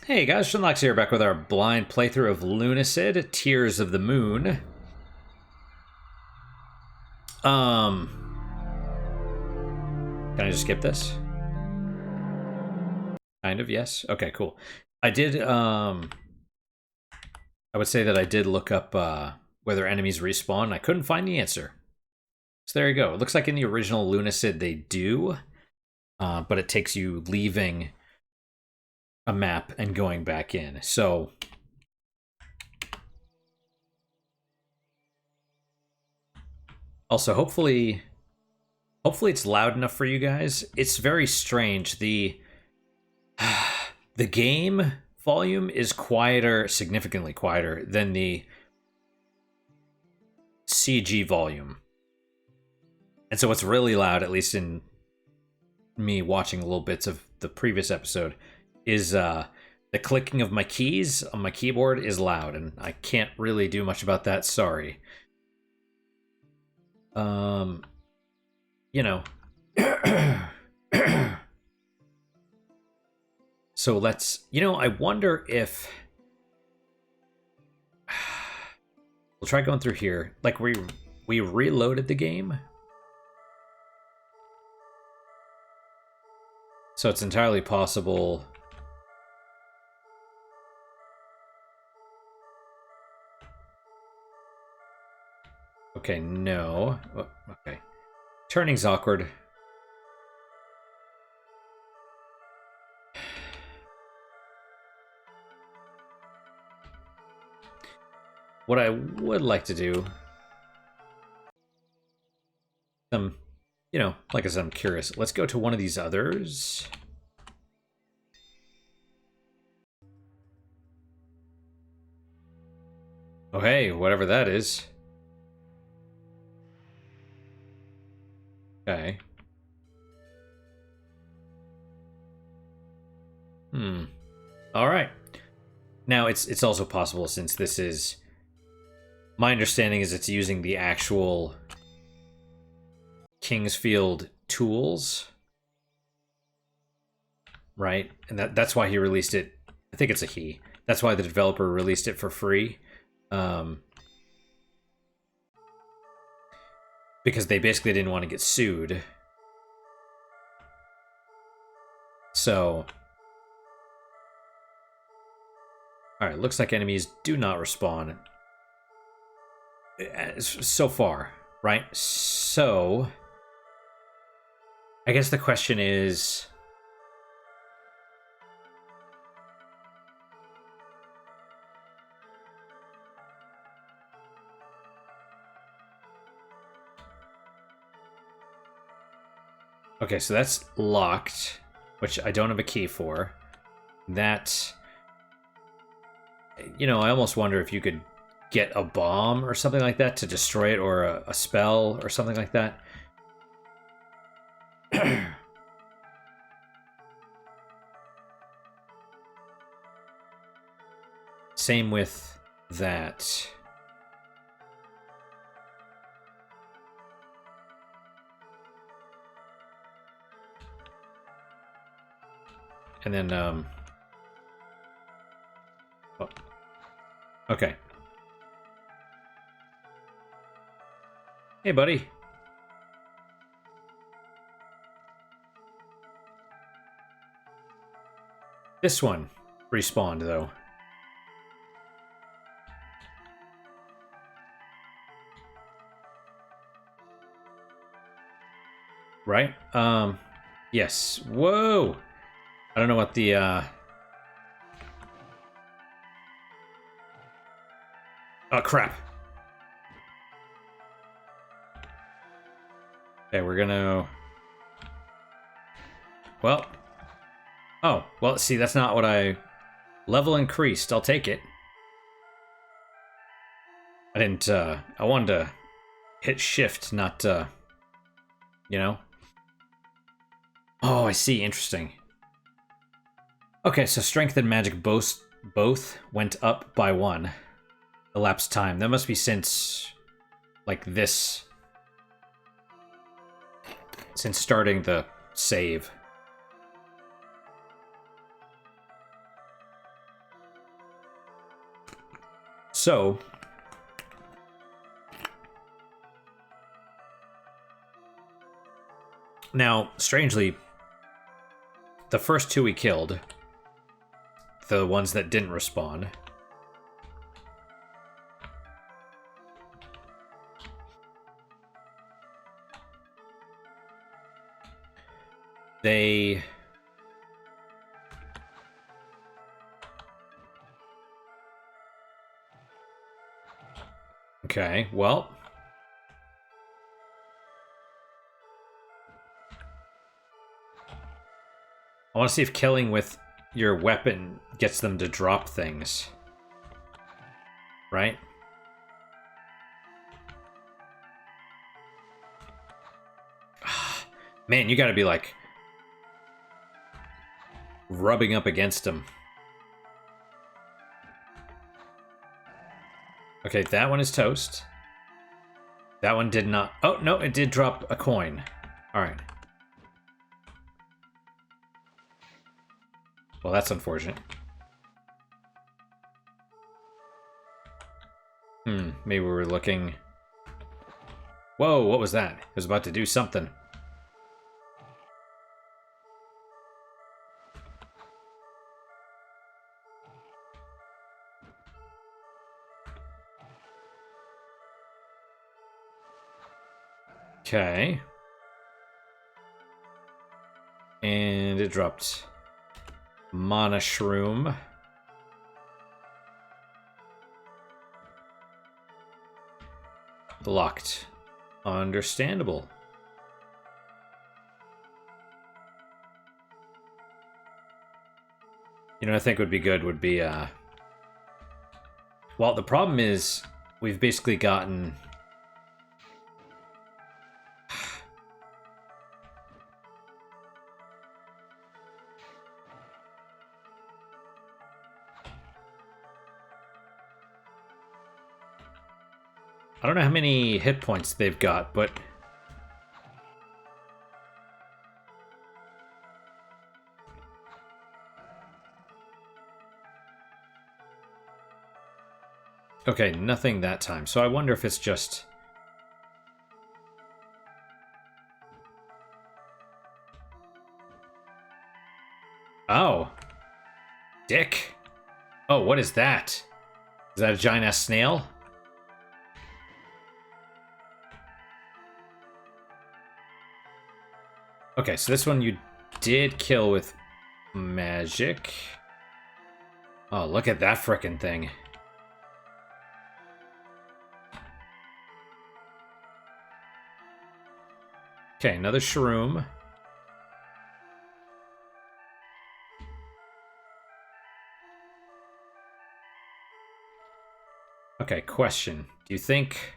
Hey guys, Shinlox here, back with our blind playthrough of Lunacid, Tears of the Moon. Can I just skip this? Kind of, yes. Okay, cool. I would say that I did look up whether enemies respawn. I couldn't find the answer. So there you go. It looks like in the original Lunacid they do, but it takes you leaving a map and going back in. So also, hopefully it's loud enough for you guys. It's very strange. The game volume is quieter, significantly quieter than the CG volume. And so what's really loud, at least in me watching little bits of the previous episode, is the clicking of my keys on my keyboard is loud, and I can't really do much about that, sorry. You know. So let's, I wonder if we'll try going through here. Like we reloaded the game. So it's entirely possible. Okay, no. Oh, okay. Turning's awkward. What I would like to do, like I said, I'm curious. Let's go to one of these others. Oh, hey, whatever that is. Okay. All right. Now it's also possible, since this is, my understanding is it's using the actual Kingsfield tools, right? And that's why he released it. I think it's a he. That's why the developer released it for free. Because they basically didn't want to get sued. So, alright, looks like enemies do not respawn. So far, right? So, I guess the question is, okay, so that's locked, which I don't have a key for. That, I almost wonder if you could get a bomb or something like that to destroy it, or a spell or something like that. Same with that. And then, oh. Okay. Hey, buddy. This one respawned, though. Right? Yes. Whoa! I don't know what the, oh, crap. Okay, we're gonna... Well... Oh, well, see, that's not what I... Level increased, I'll take it. I didn't, I wanted to hit shift, not, Oh, I see, interesting. Okay, so strength and magic both went up by 1. Elapsed time. That must be since, like, this... Since starting the save. So now, strangely, the first two we killed, the ones that didn't respawn, they... Okay, well... I want to see if killing with your weapon gets them to drop things. Right? Man, you gotta be like... rubbing up against them. Okay, that one is toast. That one did not... Oh, no, it did drop a coin. Alright. Well, that's unfortunate. Maybe we were looking... Whoa, what was that? It was about to do something. Okay. And it dropped mana shroom. Locked. Understandable. You know what I think would be good would be, well, the problem is we've basically gotten... I don't know how many hit points they've got, but... Okay, nothing that time. So I wonder if it's just... Oh. Dick. Oh, what is that? Is that a giant-ass snail? Okay, so this one you did kill with magic. Oh, look at that frickin' thing. Okay, another shroom. Okay, question. Do you think...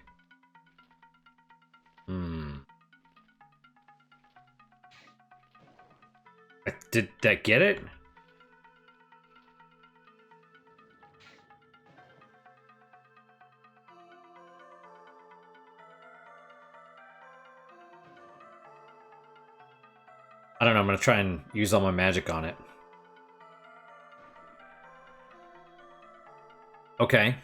Did that get it? I don't know, I'm gonna try and use all my magic on it. Okay.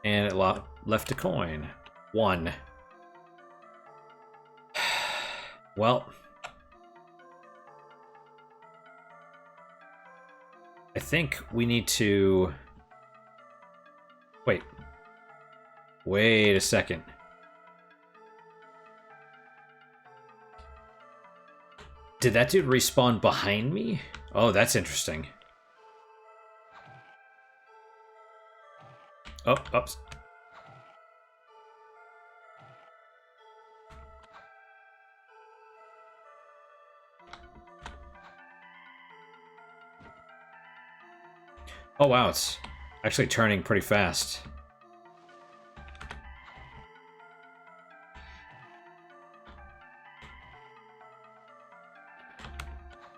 And it left a coin. 1. Well... I think we need to... Wait. Wait a second. Did that dude respawn behind me? Oh, that's interesting. Oh, oops. Oh wow, it's actually turning pretty fast.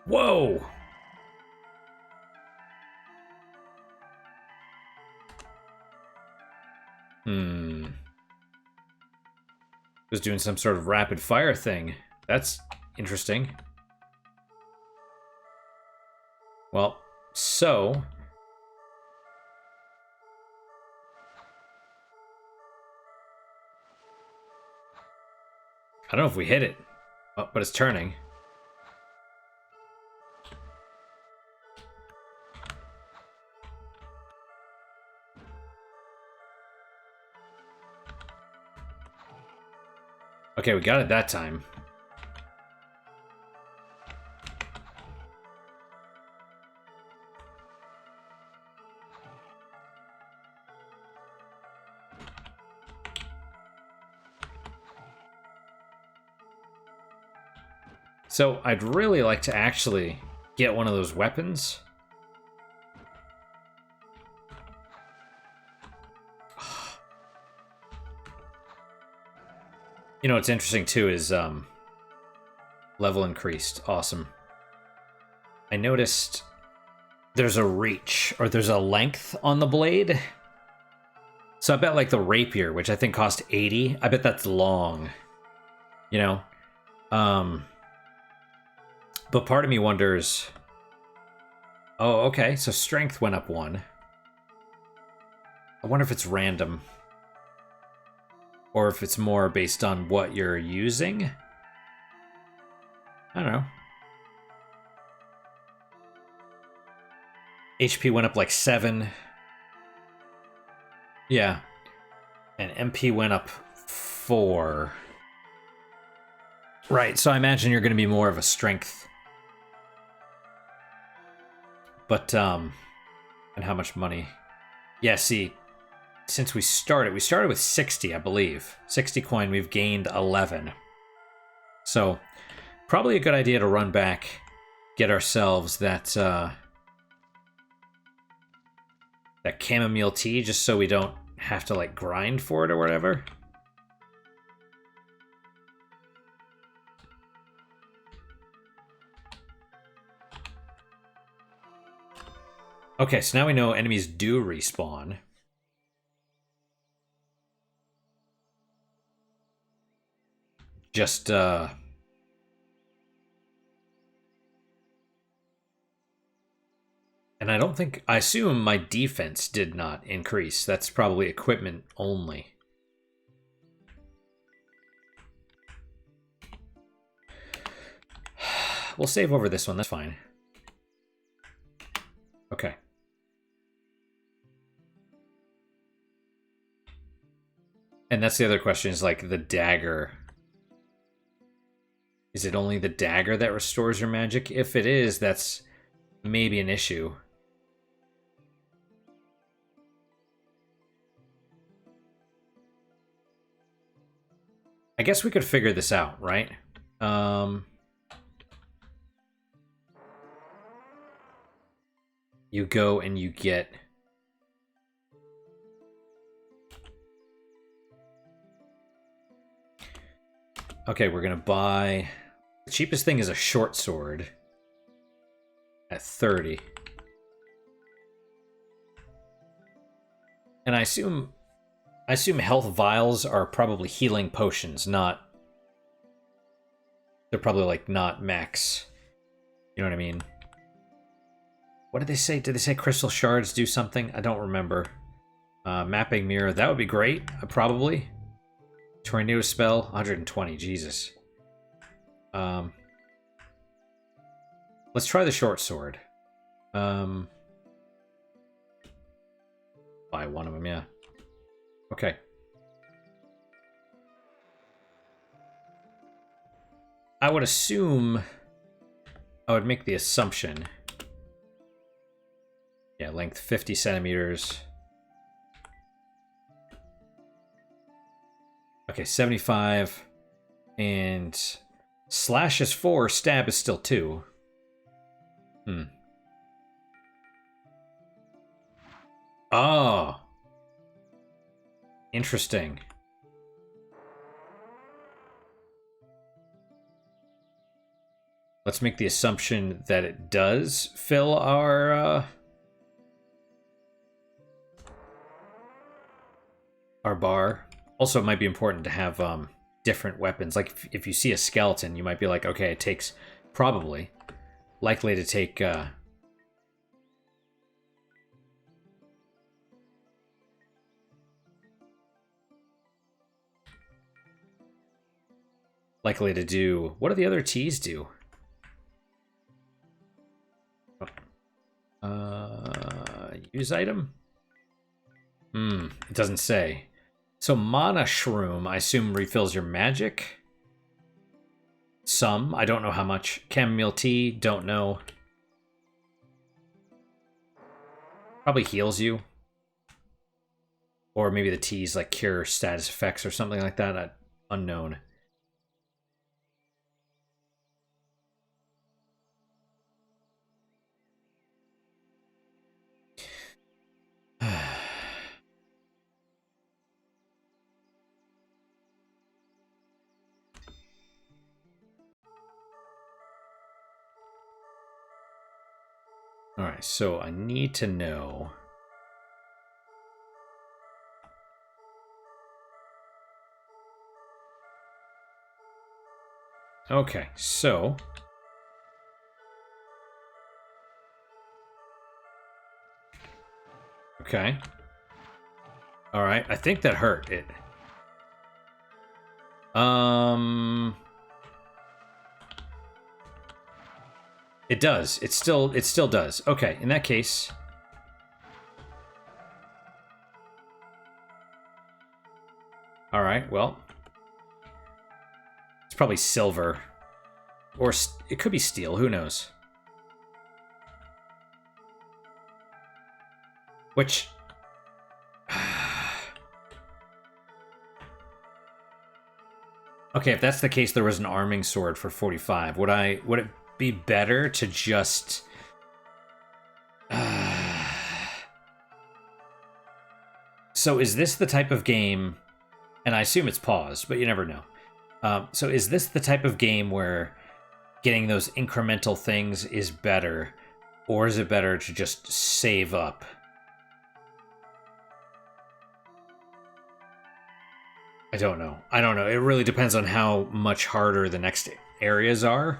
Whoa! Was doing some sort of rapid fire thing. That's interesting. Well, so... I don't know if we hit it, but it's turning. Okay, we got it that time. So I'd really like to actually get one of those weapons. You know what's interesting too is level increased. Awesome. I noticed there's a reach, or there's a length on the blade. So I bet like the rapier, which I think cost 80, I bet that's long. You know? But part of me wonders... Oh, okay, so strength went up 1. I wonder if it's random. Or if it's more based on what you're using. I don't know. HP went up like 7. Yeah. And MP went up 4. Right, so I imagine you're going to be more of a strength. But, and how much money? Yeah, see, since we started with 60, I believe. 60 coin, we've gained 11. So, probably a good idea to run back, get ourselves that, that chamomile tea, just so we don't have to, like, grind for it or whatever. Okay, so now we know enemies do respawn. Just, and I don't think... I assume my defense did not increase. That's probably equipment only. We'll save over this one, that's fine. Okay. And that's the other question, is like the dagger. Is it only the dagger that restores your magic? If it is, that's maybe an issue. I guess we could figure this out, right? You go and you get... Okay, we're gonna buy... The cheapest thing is a short sword. At 30. And I assume health vials are probably healing potions, not... They're probably, like, not max. You know what I mean? What did they say? Did they say crystal shards do something? I don't remember. Mapping mirror, that would be great, probably. Tornado spell, 120, Jesus. Let's try the short sword. Buy one of them, yeah. Okay. I would assume... I would make the assumption... Yeah, length 50 centimeters. Okay, 75. And slash is 4, stab is still 2. Oh. Interesting. Let's make the assumption that it does fill our bar. Also, it might be important to have different weapons. Like, if you see a skeleton, you might be like, okay, it takes... Probably. Likely to take... likely to do. What do the other T's do? Use item? It doesn't say. So mana shroom, I assume, refills your magic. Some, I don't know how much. Chamomile tea, don't know. Probably heals you. Or maybe the teas like cure status effects or something like that. Unknown. Alright, so I need to know. Okay, so okay. Alright, I think that hurt it. It does. It still does. Okay, in that case. Alright, well. It's probably silver. Or it could be steel, who knows? Which... Okay, if that's the case, there was an arming sword for 45. Would it be better to just... So is this the type of game... And I assume it's paused, but you never know. So is this the type of game where getting those incremental things is better? Or is it better to just save up? I don't know. It really depends on how much harder the next areas are.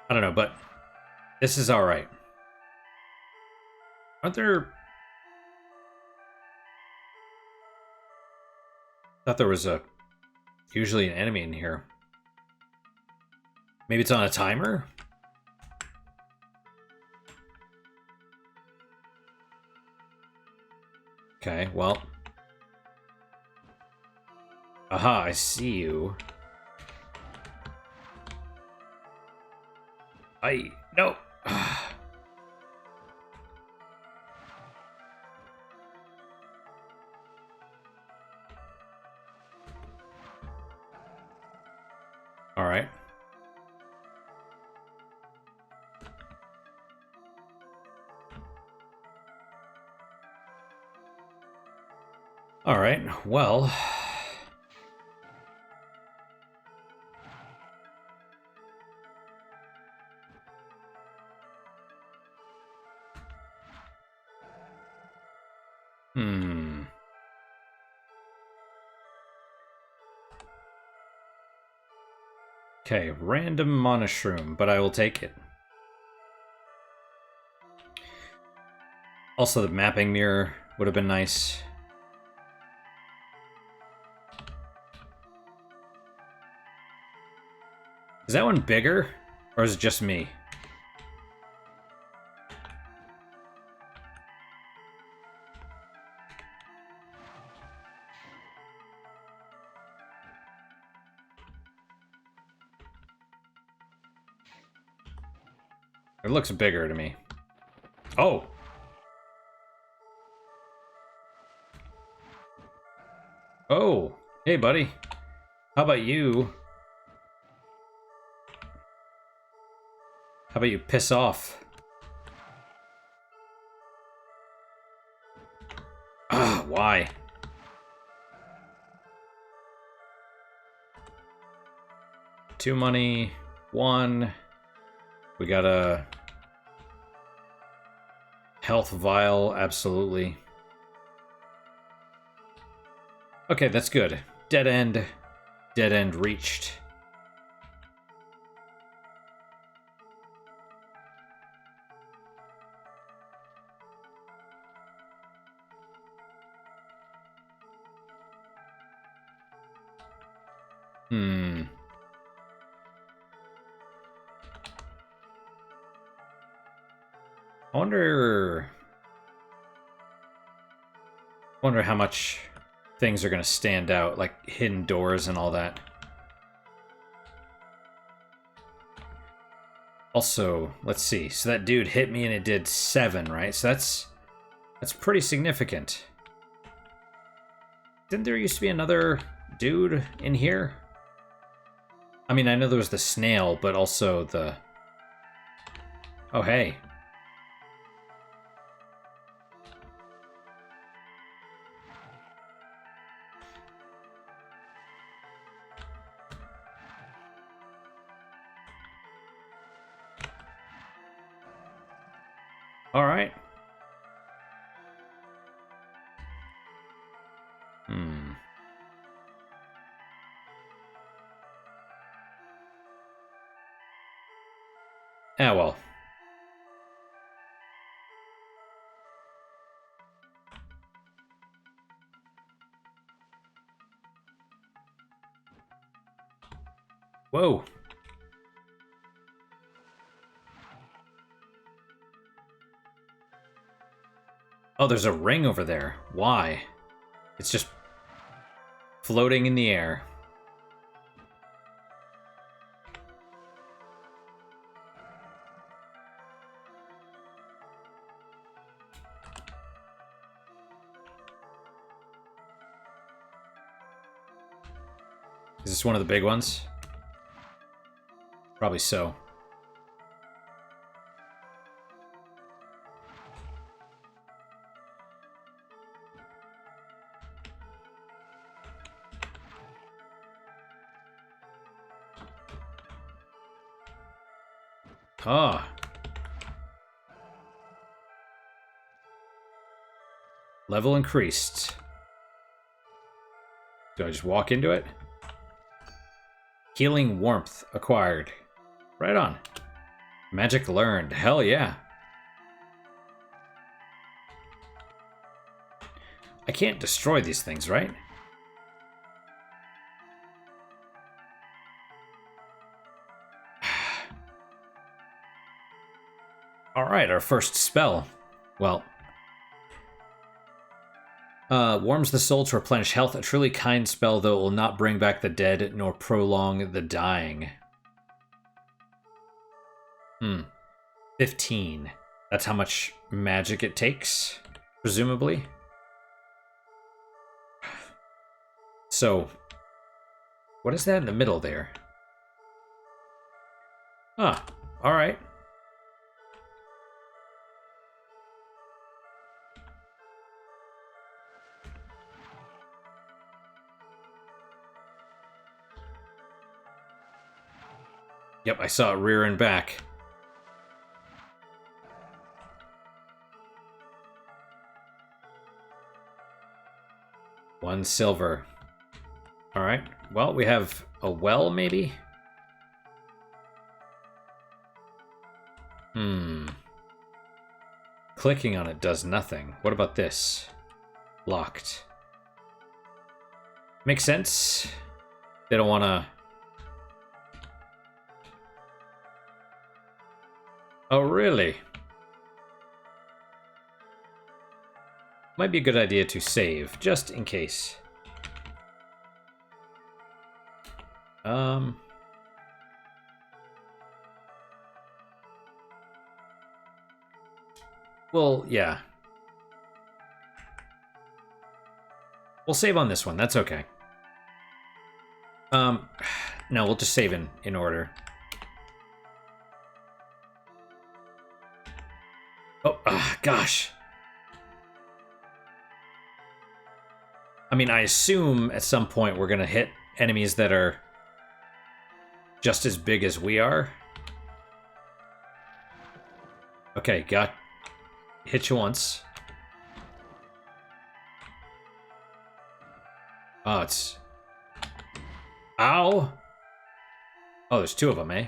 I don't know, but this is all right. Aren't there... I thought there was usually an enemy in here. Maybe it's on a timer? Okay, well. Aha, I see you. No. All right. All right. Well, Okay, random monoshroom, but I will take it. Also, the mapping mirror would have been nice. Is that one bigger? Or is it just me? It looks bigger to me. Oh! Oh! Hey, buddy. How about you? How about you piss off? Ah, why? Two money, one. We got a health vial, absolutely. Okay, that's good. Dead end. Dead end reached. Hmm. I wonder how much things are going to stand out, like hidden doors and all that. Also, let's see. So that dude hit me and it did 7, right? So that's pretty significant. Didn't there used to be another dude in here? I mean, I know there was the snail, but also the... Oh, hey. All right. Hmm. Ah, well. Whoa. Oh, there's a ring over there. Why? It's just floating in the air. Is this one of the big ones? Probably so. Ah. Level increased. Do I just walk into it? Healing warmth acquired. Right on. Magic learned. Hell yeah. I can't destroy these things, right? Alright, our first spell. Well. Warms the soul to replenish health. A truly kind spell, though it will not bring back the dead nor prolong the dying. 15. That's how much magic it takes, presumably. So, what is that in the middle there? Ah, alright. Yep, I saw it rear and back. One silver. Alright, well, we have a well, maybe? Clicking on it does nothing. What about this? Locked. Makes sense. They don't want to... Oh, really? Might be a good idea to save, just in case. Well, yeah. We'll save on this one, that's okay. No, we'll just save in order. Oh, gosh. I mean, I assume at some point we're gonna hit enemies that are just as big as we are. Okay, hit you once. Oh, it's... Ow! Oh, there's two of them, eh?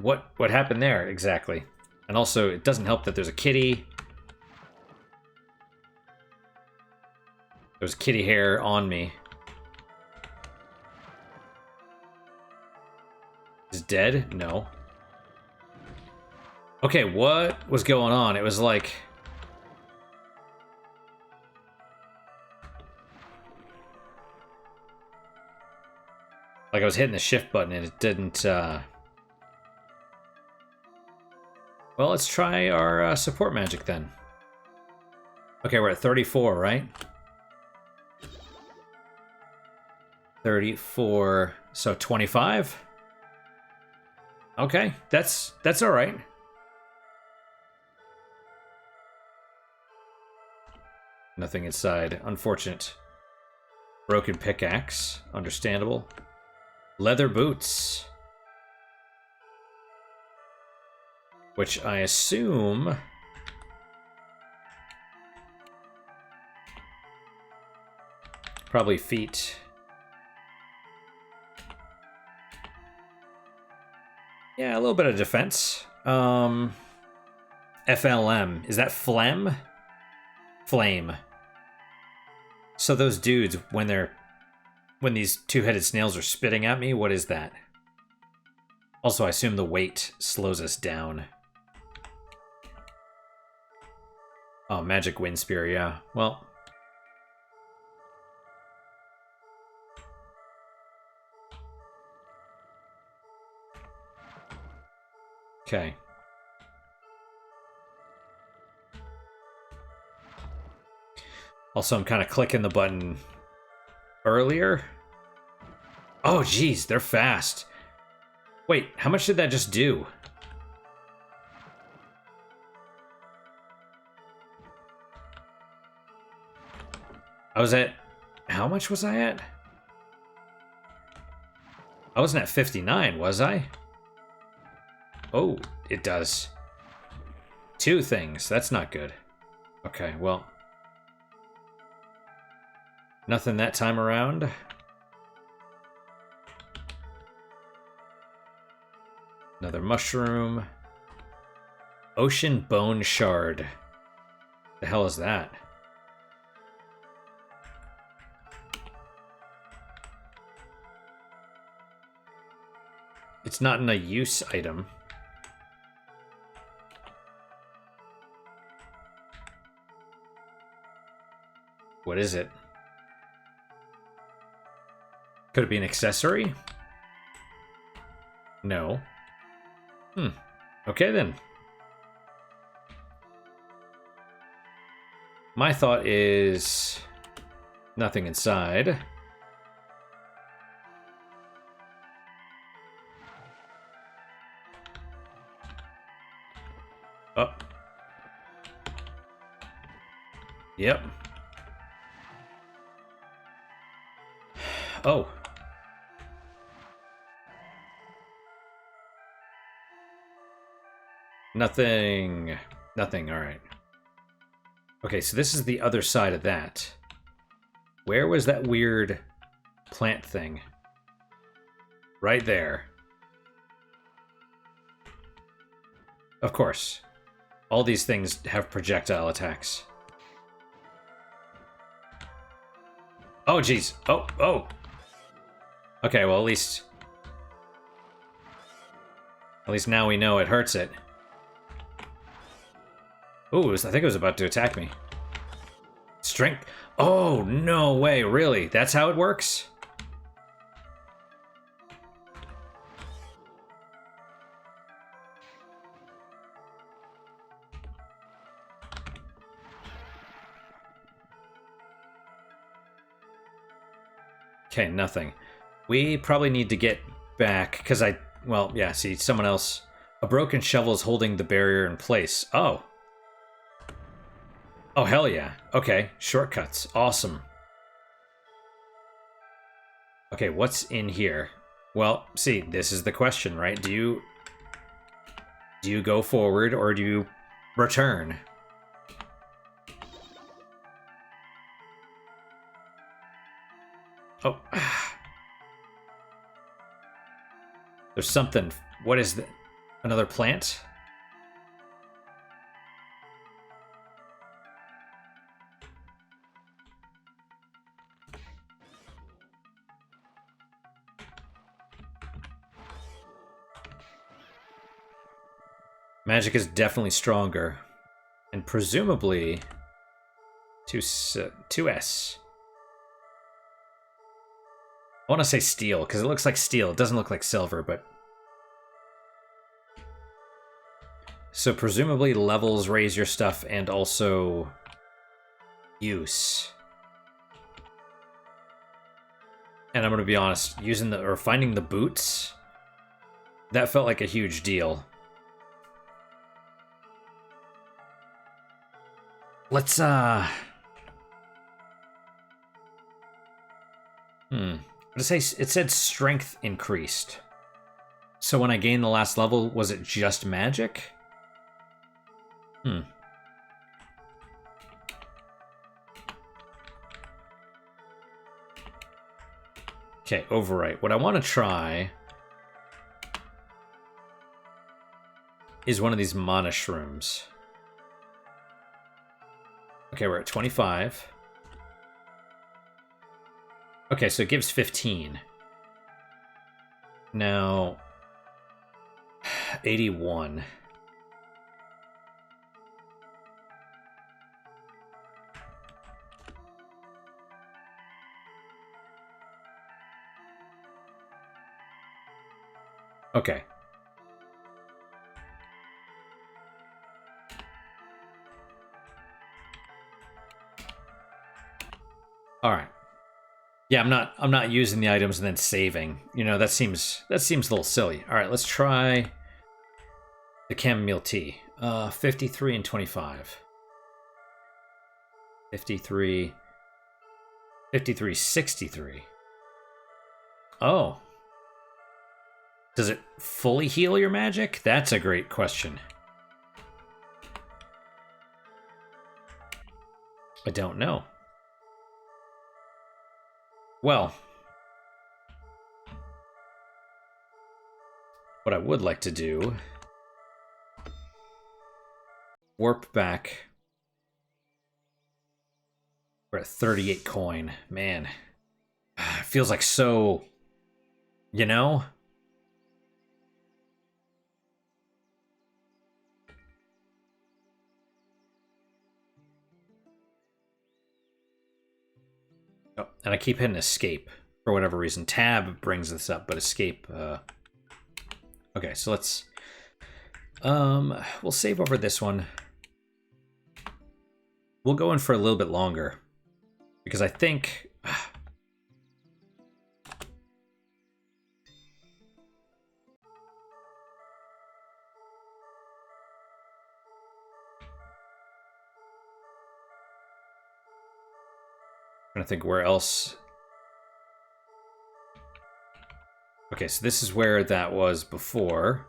What happened there, exactly? And also, it doesn't help that there's a kitty. There's kitty hair on me. Is dead? No. Okay, what was going on? It was like... Like I was hitting the shift button and it didn't, Well, let's try our support magic then. Okay, we're at 34, right? 34, so 25? Okay, that's all right. Nothing inside. Unfortunate. Broken pickaxe. Understandable. Leather boots. Which I assume... Probably feet. Yeah, a little bit of defense. FLM. Is that phlegm? Flame. So those dudes, when these two-headed snails are spitting at me, what is that? Also, I assume the weight slows us down. Oh, magic wind spear, yeah. Well. Okay. Also, I'm kind of clicking the button earlier. Oh, geez, they're fast. Wait, how much did that just do? I was at... How much was I at? I wasn't at 59, was I? Oh, it does. 2 things. That's not good. Okay, well... Nothing that time around. Another mushroom. Ocean bone shard. The hell is that? It's not in a use item. What is it? Could it be an accessory? No. Okay then. My thought is nothing inside. Oh. Yep. Oh. Nothing. Nothing, alright. Okay, so this is the other side of that. Where was that weird plant thing? Right there. Of course. All these things have projectile attacks. Oh, jeez. Oh, oh. Okay, well, at least now we know it hurts it. Ooh, I think it was about to attack me. Strength. Oh, no way, really? That's how it works? Okay, nothing. We probably need to get back, because well, yeah, see, someone else... A broken shovel is holding the barrier in place. Oh. Oh, hell yeah. Okay, shortcuts. Awesome. Okay, what's in here? Well, see, this is the question, right? Do you... Do you go forward or do you return? Oh. There's something. What is that? Another plant? Magic is definitely stronger. And presumably 2S. I want to say steel, because it looks like steel. It doesn't look like silver, but... So presumably levels raise your stuff and also use. And I'm going to be honest, finding the boots, that felt like a huge deal. Let's, It said strength increased. So when I gained the last level, was it just magic? Okay, overwrite. What I want to try is one of these mana shrooms. Okay, we're at 25. Okay, so it gives 15. Now, 81. Okay. All right. Yeah, I'm not using the items and then saving. You know, that seems a little silly. All right, let's try the chamomile tea. 53 and 25. 53 63. Oh. Does it fully heal your magic? That's a great question. I don't know. Well, what I would like to do, warp back. We're at 38 coin. Man, it feels like so, you know? Oh, and I keep hitting escape for whatever reason. Tab brings this up, but escape. Okay, so let's. We'll save over this one. We'll go in for a little bit longer because I think. Trying to think where else. Okay, so this is where that was before.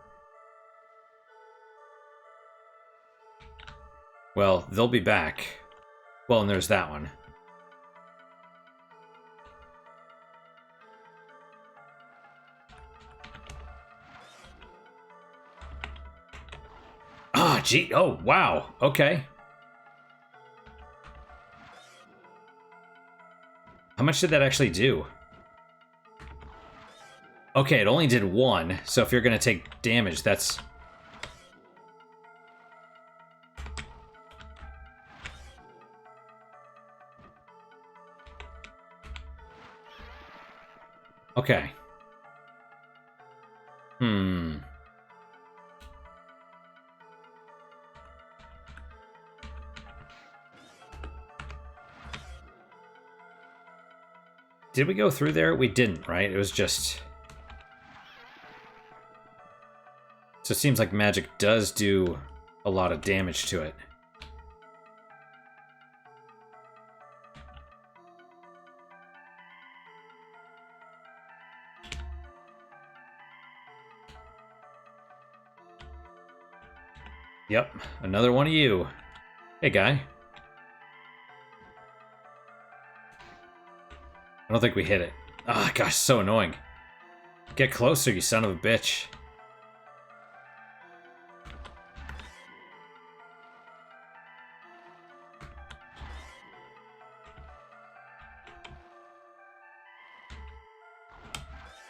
Well, they'll be back. Well, and there's that one. Ah, gee. Oh, wow. Okay. How much did that actually do? Okay, it only did 1, so if you're gonna take damage, that's... Okay. Did we go through there? We didn't, right? It was just... So it seems like magic does do a lot of damage to it. Yep, another one of you. Hey, guy. I don't think we hit it. Ah, oh, gosh, so annoying. Get closer, you son of a bitch.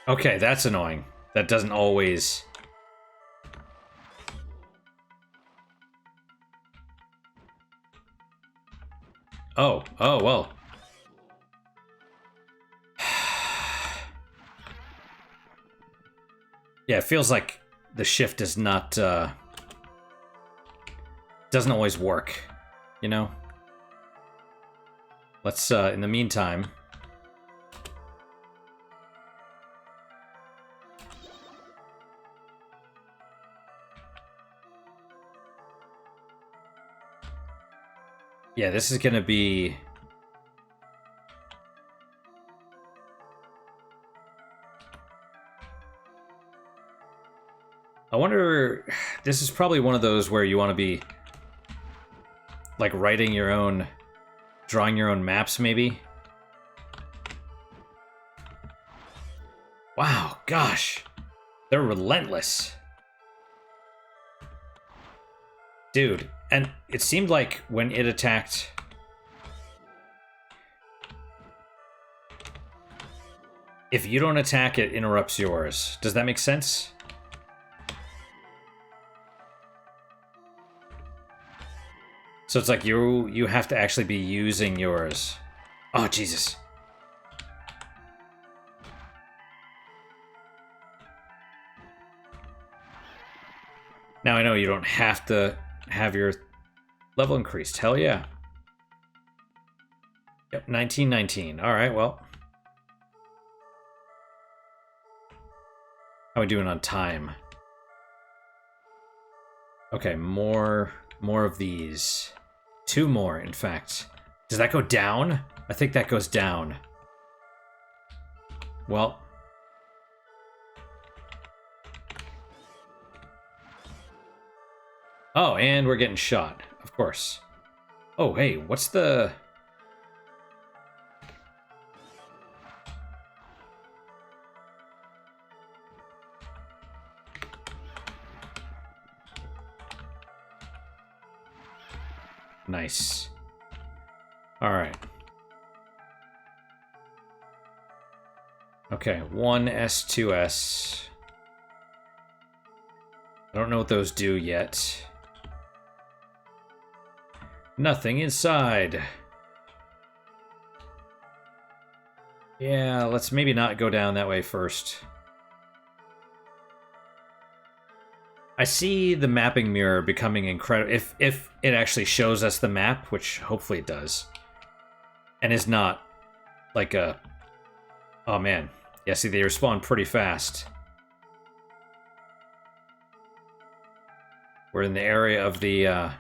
Okay, that's annoying. That doesn't always... Oh, well. Yeah, it feels like the shift does not, doesn't always work, you know? Let's, in the meantime... Yeah, this is gonna be... I wonder... This is probably one of those where you want to be... like, writing your own... drawing your own maps, maybe? Wow, gosh. They're relentless. Dude, and it seemed like when it attacked... If you don't attack, it interrupts yours. Does that make sense? So it's like you have to actually be using yours. Oh, Jesus. Now I know you don't have to have your level increased. Hell yeah. Yep, 1919. Alright, well. How are we doing on time? Okay, more of these. 2 more, in fact. Does that go down? I think that goes down. Well. Oh, and we're getting shot, of course. Oh, hey, what's the... Nice. Alright. Okay, 1 S2S. I don't know what those do yet. Nothing inside. Yeah, let's maybe not go down that way first. I see the mapping mirror becoming incredible. If it actually shows us the map, which hopefully it does, and is not like a... Oh man. Yeah, see, they respawn pretty fast. We're in the area of the...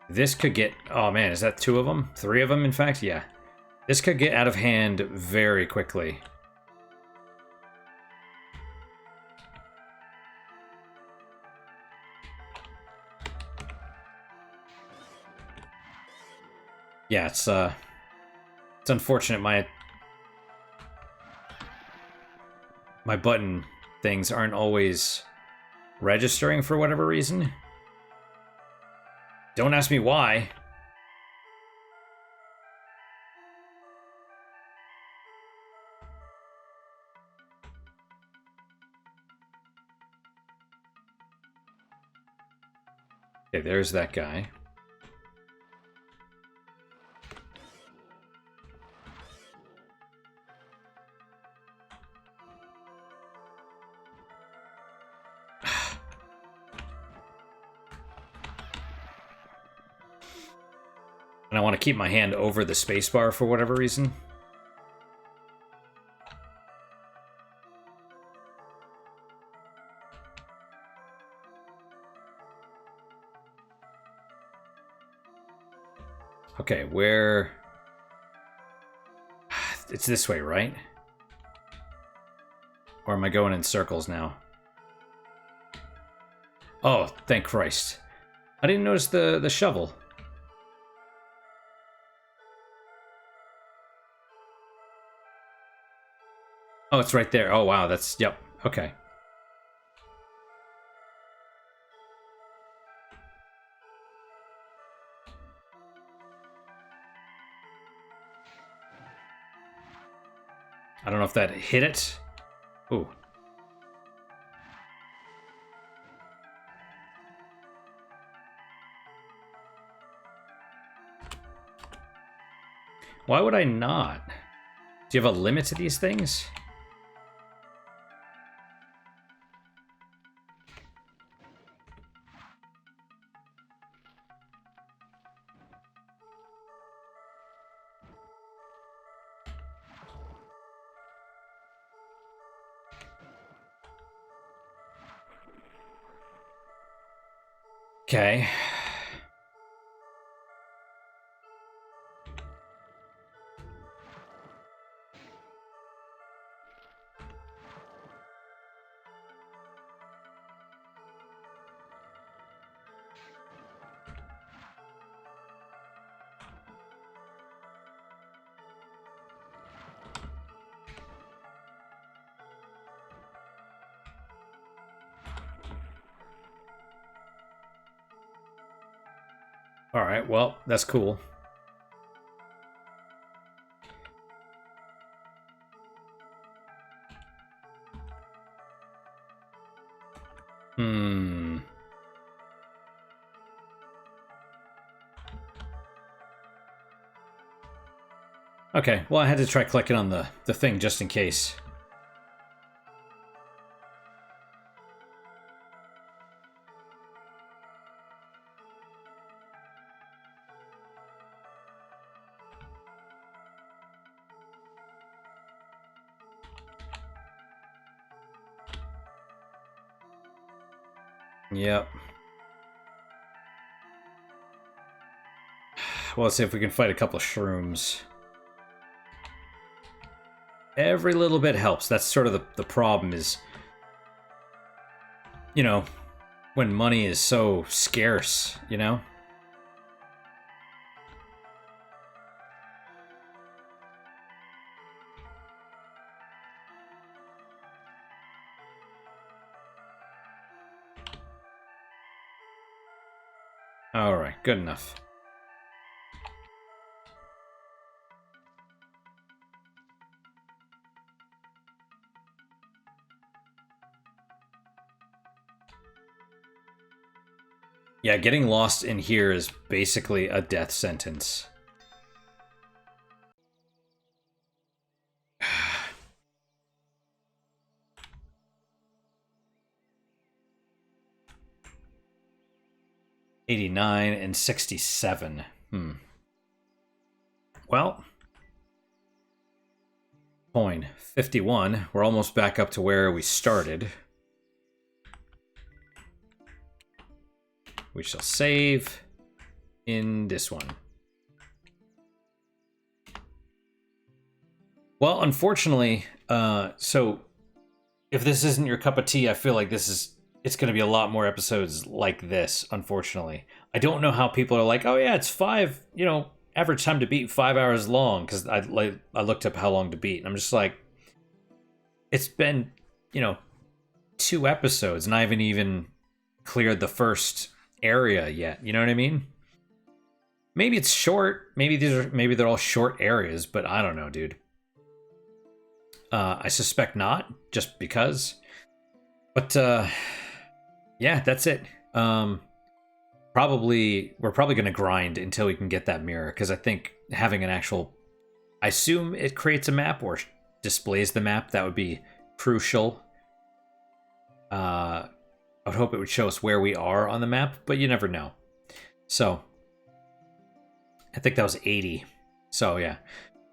This could get... Oh man, is that 2 of them? 3 of them, in fact? Yeah. This could get out of hand very quickly. Yeah, it's unfortunate my button things aren't always registering for whatever reason. Don't ask me why. Okay, there's that guy. And I want to keep my hand over the spacebar for whatever reason. Okay, where... It's this way, right? Or am I going in circles now? Oh, thank Christ. I didn't notice the shovel. Oh, it's right there. Oh, wow. That's... Yep. Okay. I don't know if that hit it. Ooh. Why would I not? Do you have a limit to these things? Okay. All right, well, that's cool. Okay, well, I had to try clicking on the thing just in case. Yep. Well, let's see if we can fight a couple of shrooms. Every little bit helps. That's sort of the problem is, you know, when money is so scarce, you know? All right, good enough. Yeah, getting lost in here is basically a death sentence. $89 and $67. Well, coin 51. We're almost back up to where we started. We shall save in this one. Well, unfortunately, so if this isn't your cup of tea, I feel like it's going to be a lot more episodes like this, unfortunately. I don't know how people are like, oh yeah, it's average time to beat 5 hours long, because I looked up how long to beat, and I'm just like, it's been, 2 episodes, and I haven't even cleared the first area yet, you know what I mean? Maybe it's short, maybe they're all short areas, but I don't know, dude. I suspect not, just because. But yeah, that's it. We're probably gonna grind until we can get that mirror, because I think having an actual, I assume it creates a map or displays the map. That would be crucial. I would hope it would show us where we are on the map, but you never know. So I think that was 80. So yeah,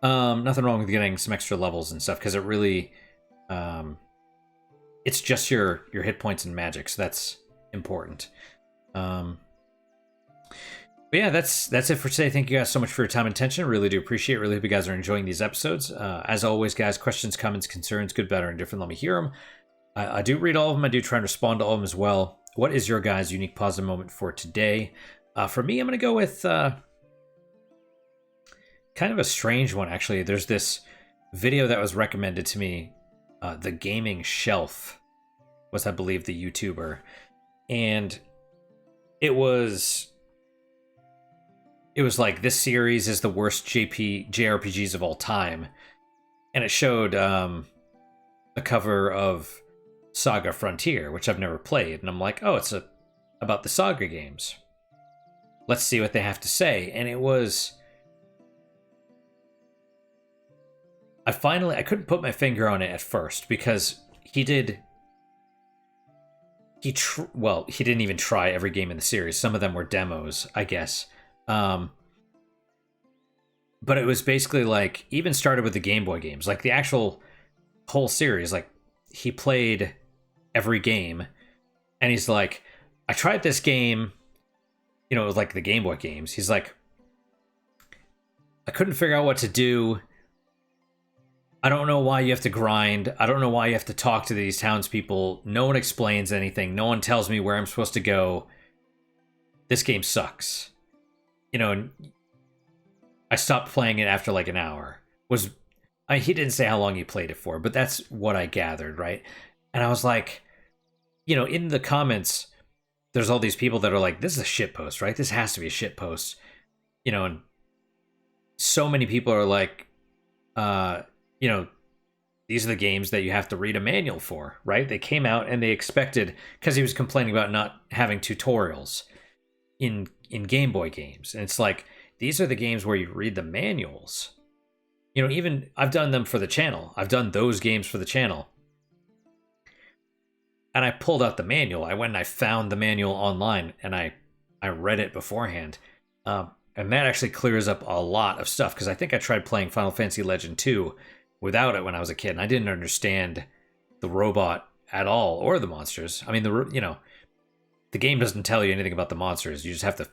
nothing wrong with getting some extra levels and stuff, because it really, it's just your hit points and magic, so that's important. But yeah, that's it for today. Thank you guys so much for your time and attention. Really do appreciate it. Really hope you guys are enjoying these episodes. As always, guys, questions, comments, concerns, good, better, and different, let me hear them. I do read all of them. I do try and respond to all of them as well. What is your guys' unique positive moment for today? For me, I'm going to go with kind of a strange one, actually. There's this video that was recommended to me. The Gaming Shelf was, I believe, the YouTuber. And it was like, this series is the worst JRPGs of all time. And it showed a cover of Saga Frontier, which I've never played. And I'm like, oh, it's about the Saga games. Let's see what they have to say. And it was... I couldn't put my finger on it at first, because he didn't even try every game in the series. Some of them were demos, I guess. But it was basically like, even started with the Game Boy games, like the actual whole series. Like, he played every game, and he's like, I tried this game, it was like the Game Boy games. He's like, I couldn't figure out what to do. I don't know why you have to grind. I don't know why you have to talk to these townspeople. No one explains anything. No one tells me where I'm supposed to go. This game sucks. And I stopped playing it after like an hour. He didn't say how long he played it for, but that's what I gathered, right? And I was like, in the comments, there's all these people that are like, this is a shitpost, right? This has to be a shitpost. And so many people are like, these are the games that you have to read a manual for, right? They came out and they expected, because he was complaining about not having tutorials in Game Boy games. And it's like, these are the games where you read the manuals. Even I've done them for the channel. I've done those games for the channel. And I pulled out the manual. I went and I found the manual online, and I read it beforehand. And that actually clears up a lot of stuff, because I think I tried playing Final Fantasy Legend 2 without it when I was a kid, and I didn't understand the robot at all, or the monsters. I mean, the game doesn't tell you anything about the monsters. You just have to...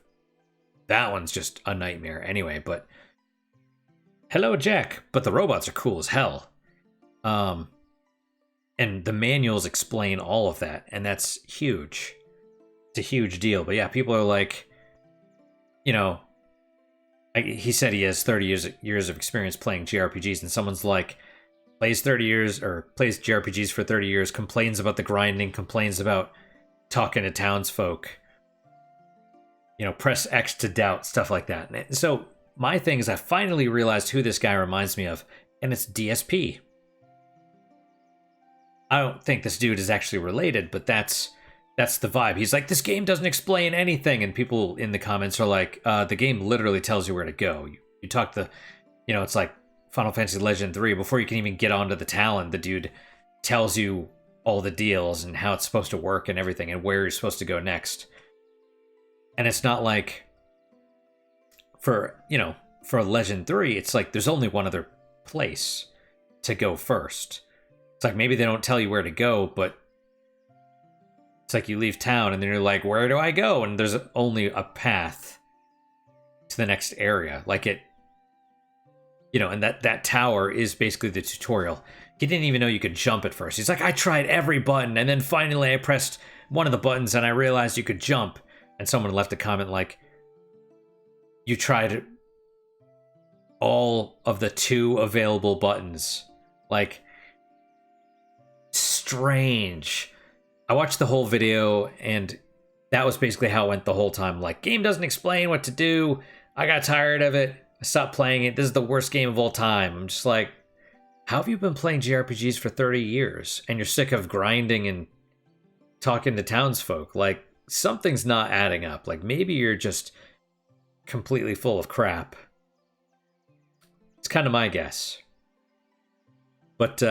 That one's just a nightmare anyway, but... Hello, Jack! But the robots are cool as hell. And the manuals explain all of that, and that's huge. It's a huge deal. But yeah, people are like... he said he has 30 years of experience playing JRPGs, and someone's like, plays JRPGs for 30 years, complains about the grinding, complains about talking to townsfolk, press X to doubt, stuff like that. And so my thing is, I finally realized who this guy reminds me of, and it's DSP. I don't think this dude is actually related, but that's the vibe. He's like, this game doesn't explain anything. And people in the comments are like, the game literally tells you where to go. You talk it's like Final Fantasy Legend 3. Before you can even get onto the Talon, the dude tells you all the deals and how it's supposed to work and everything, and where you're supposed to go next. And it's not like for Legend 3, it's like there's only one other place to go first. It's like, maybe they don't tell you where to go, but it's like you leave town and then you're like, where do I go? And there's only a path to the next area. Like and that tower is basically the tutorial. He didn't even know you could jump at first. He's like, I tried every button, and then finally I pressed one of the buttons and I realized you could jump. And someone left a comment like, you tried all of the 2 available buttons. Like, strange. I watched the whole video, and that was basically how it went the whole time. Like, game doesn't explain what to do. I got tired of it. I stopped playing it. This is the worst game of all time. I'm just like, how have you been playing JRPGs for 30 years, and you're sick of grinding and talking to townsfolk? Like, something's not adding up. Like, maybe you're just completely full of crap. It's kind of my guess. But,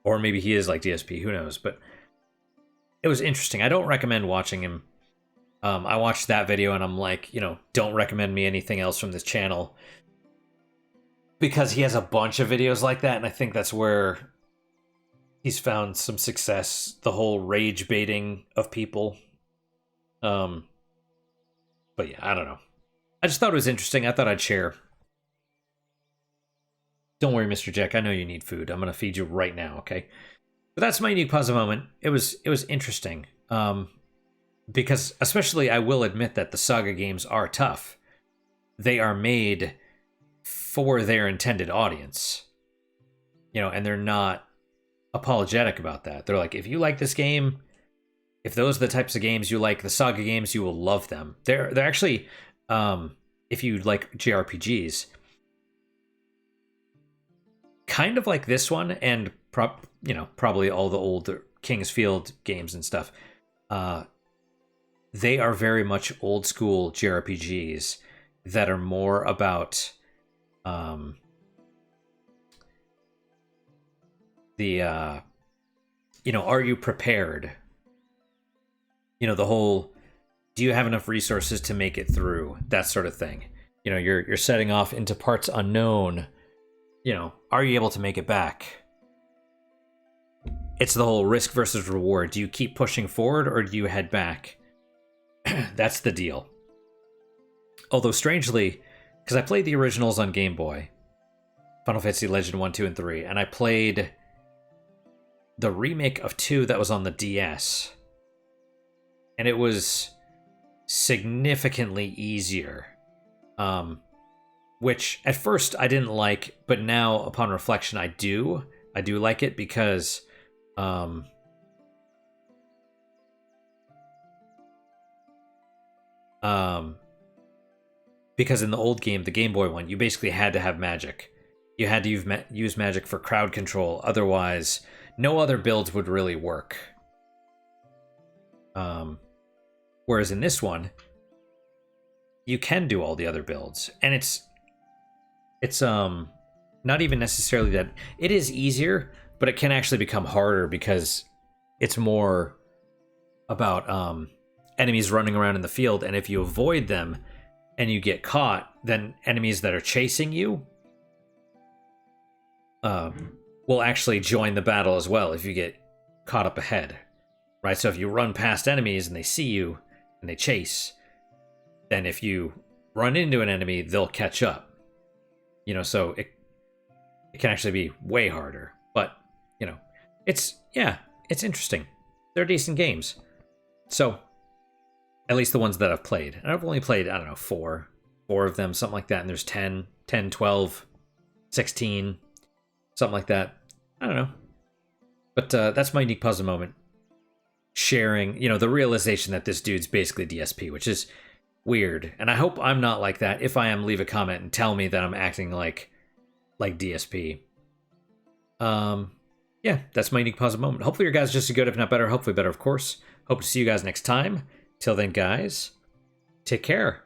or maybe he is like DSP, who knows? But it was interesting. I don't recommend watching him. I watched that video and I'm like, don't recommend me anything else from this channel, because he has a bunch of videos like that, and I think that's where he's found some success. The whole rage baiting of people. But yeah, I don't know. I just thought it was interesting. I thought I'd share. Don't worry, Mr. Jack. I know you need food. I'm gonna feed you right now, okay? But that's my unique positive moment. It was interesting. Because especially I will admit that the Saga games are tough. They are made for their intended audience. And they're not apologetic about that. They're like, if you like this game, if those are the types of games you like, the Saga games, you will love them. They're actually, if you like JRPGs, kind of like this one, and probably all the older King's Field games and stuff. They are very much old school JRPGs that are more about are you prepared? The whole, do you have enough resources to make it through? That sort of thing. You're setting off into parts unknown. Are you able to make it back? It's the whole risk versus reward. Do you keep pushing forward or do you head back? That's the deal. Although strangely, because I played the originals on Game Boy, Final Fantasy Legend 1, 2, and 3, and I played the remake of 2 that was on the DS. And it was significantly easier. Which at first I didn't like, but now upon reflection I do. I do like it because because in the old game, the Game Boy one, you basically had to have magic. You had to use magic for crowd control. Otherwise, no other builds would really work. Whereas in this one, you can do all the other builds. And it's not even necessarily that it is easier, but it can actually become harder because it's more about enemies running around in the field, and if you avoid them and you get caught, then enemies that are chasing you will actually join the battle as well if you get caught up ahead, right? So if you run past enemies and they see you and they chase, then if you run into an enemy, they'll catch up. So it can actually be way harder. But, it's interesting. They're decent games. So, at least the ones that I've played. And I've only played, I don't know, four of them, something like that. And there's 10, 12, 16, something like that. I don't know. But that's my unique puzzle moment. Sharing, the realization that this dude's basically DSP, which is weird. And I hope I'm not like that. If I am, leave a comment and tell me that I'm acting like DSP. Yeah, that's my unique positive moment. Hopefully your guys are just as good, if not better. Hopefully better, of course. Hope to see you guys next time. Till then, guys, take care.